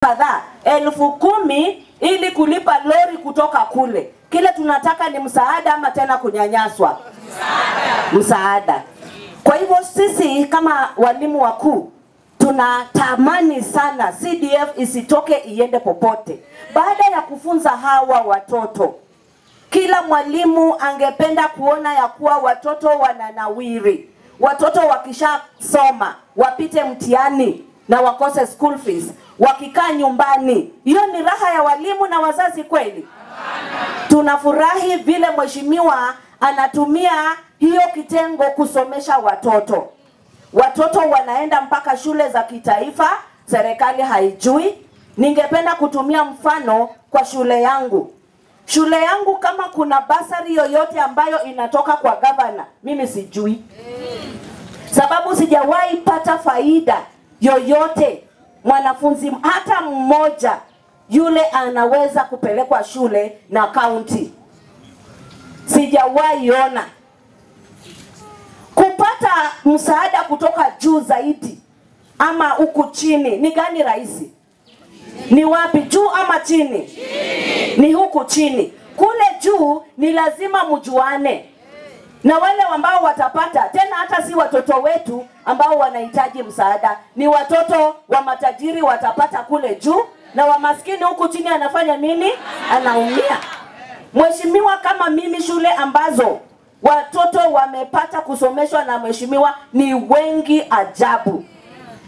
kadhaa 10,000 ili kulipa lori kutoka kule. Kile tunataka ni msaada ama tena kunyanyaswa? Msaada. Kwa hivyo sisi kama walimu wakuu tunatamani sana CDF isitoke iende popote. Baada ya kufunza hawa watoto, kila mwalimu angependa kuona ya kuwa watoto wananawiri. Watoto wakisha soma, wapite mtihani na wakose school fees, wakikaa nyumbani. Hiyo ni raha ya walimu na wazazi kweli? Tunafurahi vile mheshimiwa anatumia hiyo kitengo kusomesha watoto. Watoto wanaenda mpaka shule za kitaifa, serikali haijui. Ningependa kutumia mfano kwa shule yangu. Shule yangu kama kuna basari yoyote ambayo inatoka kwa governor, mimi sijui. Sababu sijawahi pata faida yoyote. Mwanafunzi hata mmoja yule anaweza kupelekwa shule na county. Sijawahi ona. Kupata msaada kutoka juu zaidi ama huku chini ni gani rahisi? Ni wapi, juu ama chini? Chini. Ni huku chini. Kule juu ni lazima mjuane. Na wale ambao watapata, tena hata si watoto wetu ambao wanahitaji msaada, ni watoto wa matajiri watapata kule juu, na wa maskini huku chini anafanya nini? Anaumia. Mheshimiwa, kama mimi, shule ambazo watoto wamepata kusomeshwa na mheshimiwa ni wengi ajabu,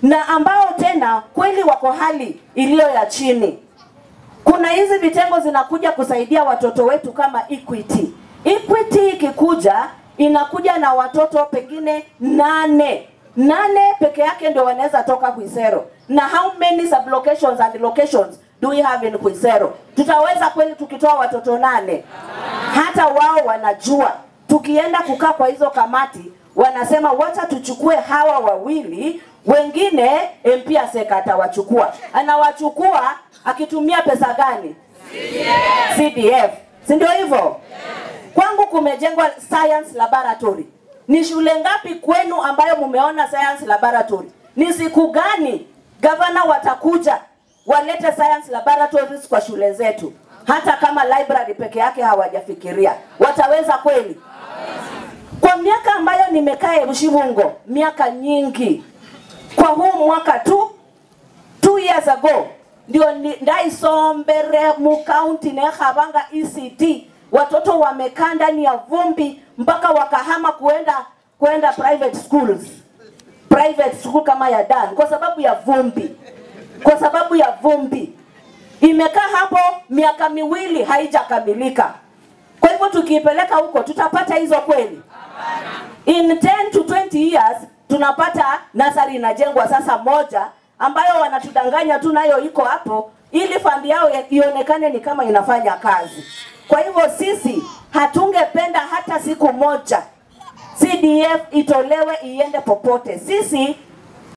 na ambao tena kweli wako hali iliyo ya chini. Kuna hizi vitengo zinakuja kusaidia watoto wetu kama Equity. Equity ikikuja inakuja na watoto pengine 8 peke yake ndio wanaweza toka Khwisero. Na how many sublocations and locations do we have in Khwisero? Tutaweza kweli tukitoa watoto 8? Hata wao wanajua. Tukienda kukaa kwa hizo kamati, wanasema wacha tuchukue hawa wawili, wengine MP Aseka atawachukua. Anawachukua akitumia pesa gani? CDF. Si ndio hivyo? Kwangu kumejengwa science laboratory. Ni shule ngapi kwenu ambayo mumeona science laboratory? Ni siku gani governor watakuja walete science laboratories kwa shule zetu? Hata kama library peke yake hawajafikiria. Wataweza kweli? Kwa miaka ambayo nimekaa Bushibungo, miaka nyingi, kwa huu mwaka tu 2 years ago ndio ndaisombere mu county na Khabanga ECD. Watoto wamekaa ndani ya vumbi mpaka wakahama kuenda private schools. Private school kama ya Dan kwa sababu ya vumbi. Kwa sababu ya vumbi. Imekaa hapo miaka 2 haijakamilika. Kwa hivyo tukiipeleka huko tutapata hizo kweli? In 10 to 20 years tunapata nasari inajengwa sasa moja ambayo wanatudanganya tu nayo iko hapo ili fund yao ionekane ni kama inafanya kazi. Kwa hivyo sisi hatungependa hata siku moja CDF itolewe iende popote. Sisi